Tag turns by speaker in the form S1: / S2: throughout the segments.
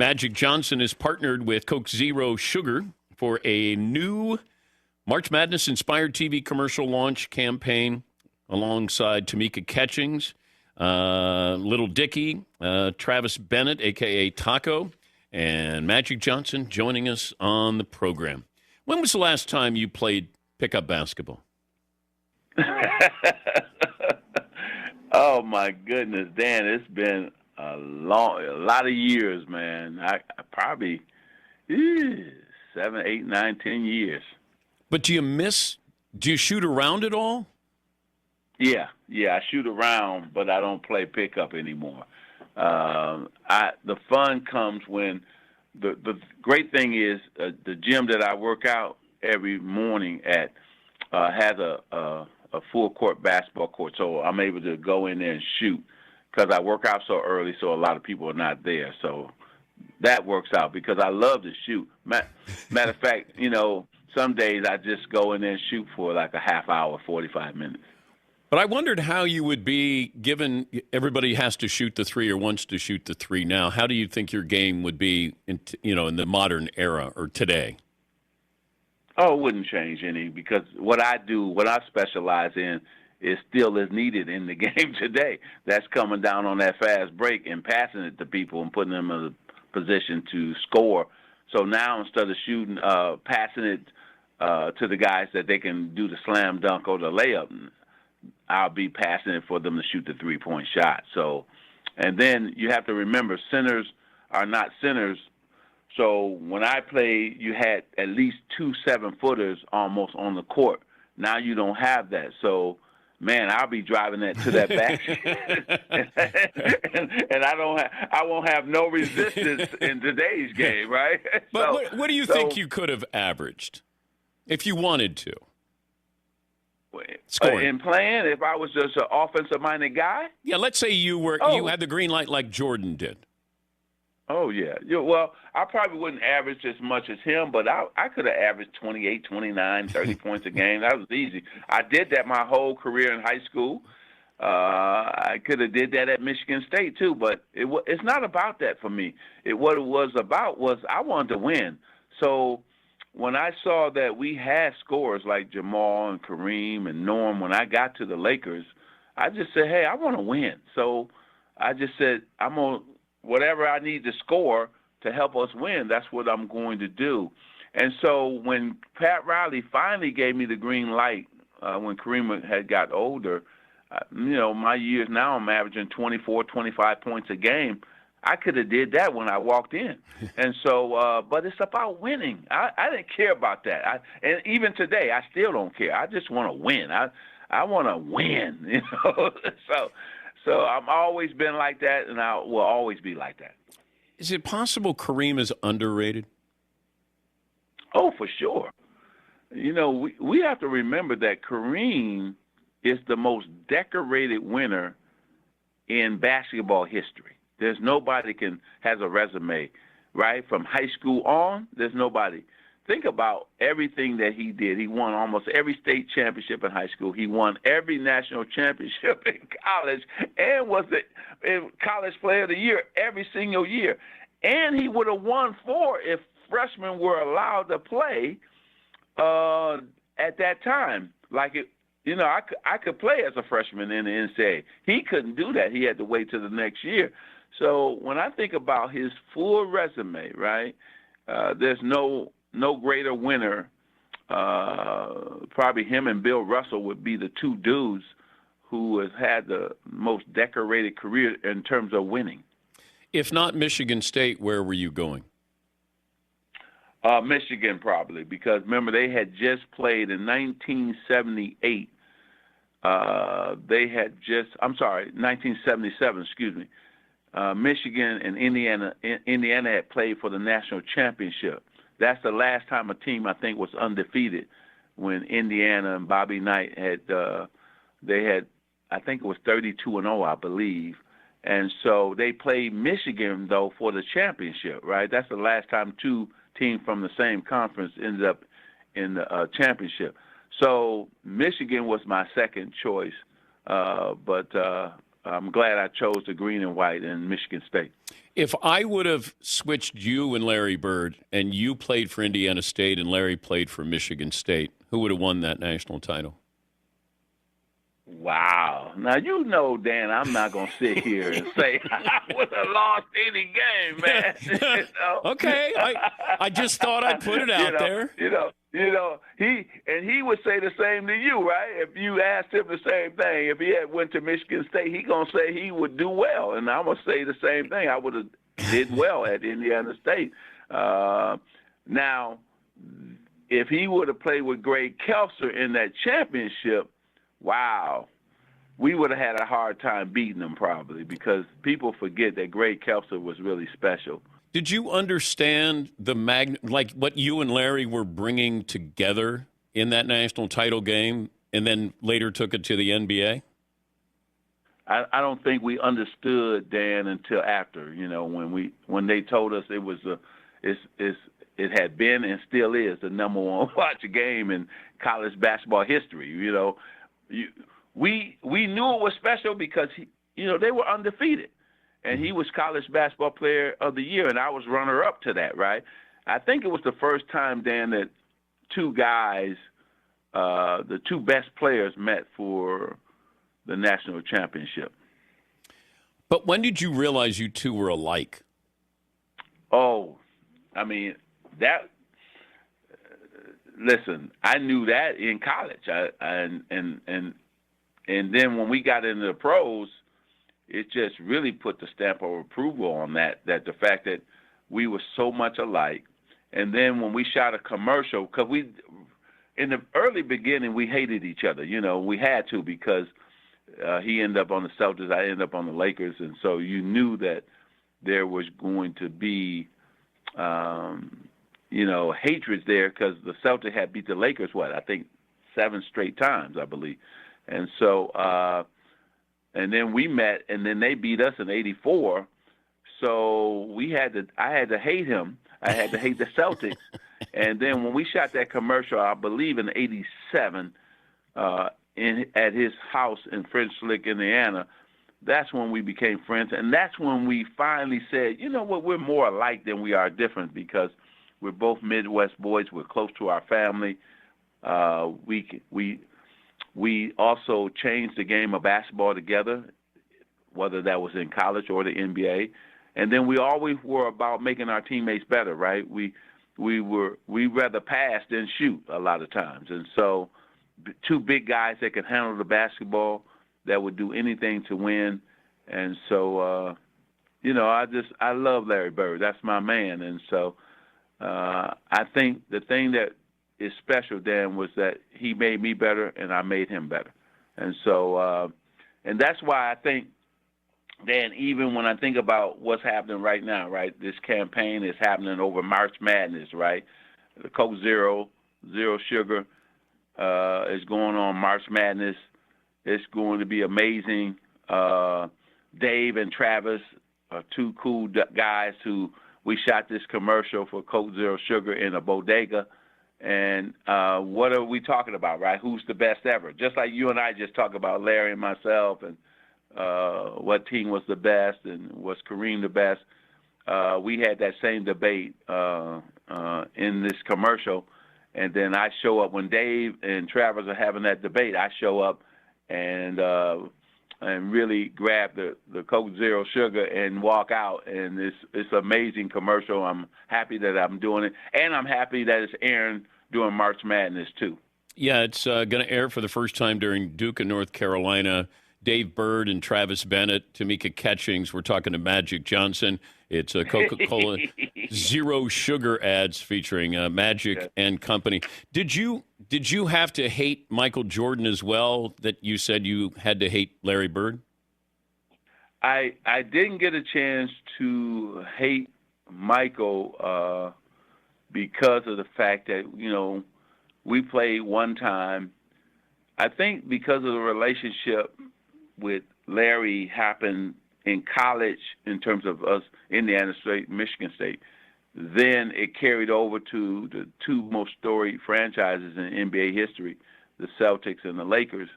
S1: Magic Johnson is partnered with Coke Zero Sugar for a new March Madness-inspired TV commercial launch campaign alongside Tamika Catchings, Little Dicky, Travis Bennett, a.k.a. Taco, and Magic Johnson joining us on the program. When was the last time you played pickup basketball?
S2: Oh, my goodness, Dan, it's been a lot of years, man. I probably 7, 8, 9, 10 years.
S1: But do you shoot around at all?
S2: Yeah, I shoot around, but I don't play pickup anymore. The fun comes when the great thing is the gym that I work out every morning at has a full court basketball court, so I'm able to go in there and shoot because I work out so early, so a lot of people are not there. So that works out because I love to shoot. Matter of fact, some days I just go in there and shoot for like a half hour, 45 minutes.
S1: But I wondered how you would be, given everybody has to shoot the three or wants to shoot the three now. How do you think your game would be, in the modern era or today?
S2: Oh, it wouldn't change any because what I specialize in is still as needed in the game today. That's coming down on that fast break and passing it to people and putting them in a position to score. So now instead of shooting, passing it to the guys that they can do the slam dunk or the layup, I'll be passing it for them to shoot the three-point shot. So, and then you have to remember, centers are not centers. So when I played, you had at least 2 7-footers almost on the court. Now you don't have that. So, man, I'll be driving that to that back, and I won't have no resistance in today's game, right?
S1: But what do you think you could have averaged if you wanted to? Scoring.
S2: In playing, if I was just an offensive-minded guy?
S1: Yeah, let's say you had the green light like Jordan did.
S2: Oh, yeah. Well, I probably wouldn't average as much as him, but I could have averaged 28, 29, 30 points a game. That was easy. I did that my whole career in high school. I could have did that at Michigan State, too, but it's not about that for me. What it was about was I wanted to win. So when I saw that we had scorers like Jamal and Kareem and Norm, when I got to the Lakers, I just said, hey, I want to win. So I just said, I'm going to, whatever I need to score to help us win, that's what I'm going to do. And so when Pat Riley finally gave me the green light, when Kareem had got older, my years now I'm averaging 24, 25 points a game. I could have did that when I walked in. And so, but it's about winning. I didn't care about that. And even today, I still don't care. I just want to win. I want to win, So I've always been like that, and I will always be like that.
S1: Is it possible Kareem is underrated?
S2: Oh, for sure. We have to remember that Kareem is the most decorated winner in basketball history. There's nobody has a resume, right? From high school on, there's nobody. Think about everything that he did. He won almost every state championship in high school. He won every national championship in college and was the college player of the year every single year. And he would have won 4 if freshmen were allowed to play at that time. I could play as a freshman in the NCAA. He couldn't do that. He had to wait till the next year. So when I think about his full resume, right, there's no greater winner. Probably him and Bill Russell would be the 2 dudes who has had the most decorated career in terms of winning.
S1: If not Michigan State, where were you going?
S2: Michigan probably, because remember they had just played in 1978. 1977, excuse me. Michigan and Indiana had played for the national championship. That's the last time a team, I think, was undefeated when Indiana and Bobby Knight they had, I think it was 32-0, I believe. And so they played Michigan, though, for the championship, right? That's the last time 2 teams from the same conference ended up in the championship. So Michigan was my second choice. But I'm glad I chose the green and white in Michigan State.
S1: If I would have switched you and Larry Bird, and you played for Indiana State and Larry played for Michigan State, who would have won that national title?
S2: Wow. Now, you know, Dan, I'm not going to sit here and say I would have lost any game, man. You know?
S1: Okay. I just thought I'd put it out there.
S2: He would say the same to you, right? If you asked him the same thing, if he had went to Michigan State, he going to say he would do well. And I'm going to say the same thing. I would have did well at Indiana State. Now, if he would have played with Greg Kelser in that championship, wow, we would have had a hard time beating him probably, because people forget that Greg Kelser was really special.
S1: Did you understand like what you and Larry were bringing together in that national title game, and then later took it to the NBA?
S2: I don't think we understood, Dan, until after, when they told us it was it had been and still is the number one watch game in college basketball history. We knew it was special because they were undefeated, and he was college basketball player of the year, and I was runner up to that. Right? I think it was the first time, Dan, that two guys, the two best players, met for the national championship.
S1: But when did you realize you two were alike?
S2: Oh, I mean that. Listen, I knew that in college, and then when we got into the pros, it just really put the stamp of approval on that the fact that we were so much alike. And then when we shot a commercial, because in the early beginning, we hated each other. We had to, because he ended up on the Celtics, I ended up on the Lakers, and so you knew that there was going to be, hatred there, because the Celtics had beat the Lakers, I think 7 straight times, I believe. And so, and then we met, and then they beat us in '84. So I had to hate him. I had to hate the Celtics. And then when we shot that commercial, I believe in '87, at his house in French Lick, Indiana, that's when we became friends. And that's when we finally said, you know what, we're more alike than we are different, because we're both Midwest boys. We're close to our family. We also changed the game of basketball together, whether that was in college or the NBA. And then we always were about making our teammates better, right? We rather pass than shoot a lot of times. And so two big guys that can handle the basketball, that would do anything to win. And so, I love Larry Bird. That's my man. And so I think the thing that is special, Dan, was that he made me better and I made him better. And so, and that's why I think, Dan, even when I think about what's happening right now, right, this campaign is happening over March Madness, right? The Coke Zero Sugar is going on March Madness. It's going to be amazing. Dave and Travis are two cool guys who we shot this commercial for Coke Zero Sugar in a bodega. And what are we talking about, right? Who's the best ever? Just like you and I just talk about Larry and myself, and what team was the best and was Kareem the best. We had that same debate in this commercial. And then I show up when Dave and Travis are having that debate. I show up and really grab the Coke Zero Sugar and walk out. And it's an amazing commercial. I'm happy that I'm doing it. And I'm happy that it's airing during March Madness, too.
S1: Yeah, it's going to air for the first time during Duke and North Carolina. Dave Bird and Travis Bennett, Tamika Catchings. We're talking to Magic Johnson. It's a Coca-Cola Zero Sugar ads featuring Magic and company. Did you have to hate Michael Jordan as well, that you said you had to hate Larry Bird?
S2: I didn't get a chance to hate Michael because of the fact that, we played one time. I think because of the relationship with Larry happened in college in terms of us, Indiana State, Michigan State, then it carried over to the two most storied franchises in NBA history, the Celtics and the Lakers.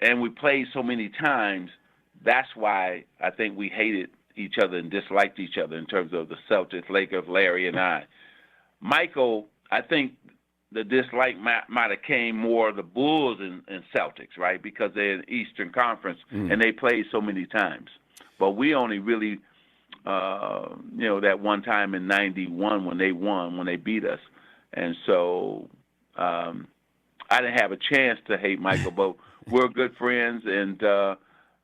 S2: And we played so many times that's why I think we hated each other and disliked each other in terms of the Celtics, Lakers, Larry, and I. Michael, I think the dislike might have came more of the Bulls and Celtics, right? Because they're in the Eastern Conference and they played so many times. But we only really, that one time in '91 when they beat us. And so I didn't have a chance to hate Michael, but we're good friends, and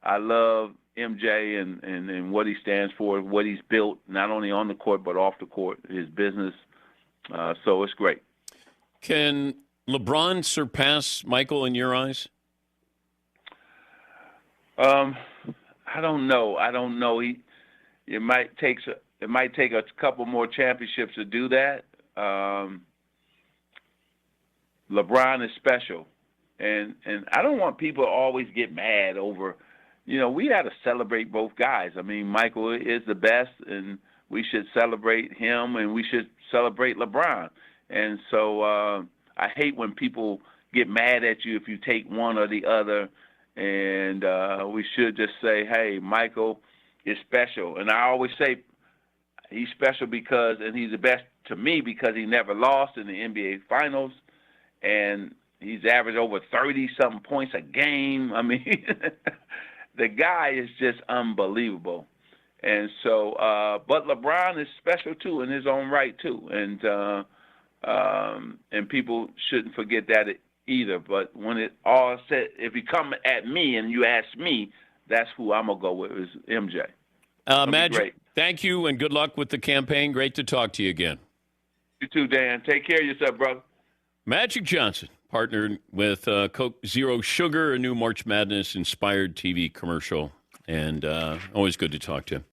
S2: I love MJ and what he stands for, what he's built, not only on the court but off the court, his business. So it's great.
S1: Can LeBron surpass Michael in your eyes?
S2: I don't know. It might take a couple more championships to do that. LeBron is special, and I don't want people to always get mad over. We got to celebrate both guys. I mean, Michael is the best, and we should celebrate him, and we should celebrate LeBron. And so I hate when people get mad at you if you take one or the other, and we should just say, hey, Michael is special. And I always say he's special and he's the best to me because he never lost in the NBA Finals, and he's averaged over 30-something points a game. I mean, the guy is just unbelievable. And so, but LeBron is special too in his own right too, and people shouldn't forget that either. But when it all said, if you come at me and you ask me, that's who I'm gonna go with is MJ.
S1: Magic, thank you and good luck with the campaign. Great to talk to you again.
S2: You too, Dan. Take care of yourself, brother.
S1: Magic Johnson, partnered with Coke Zero Sugar, a new March Madness inspired TV commercial, and always good to talk to him.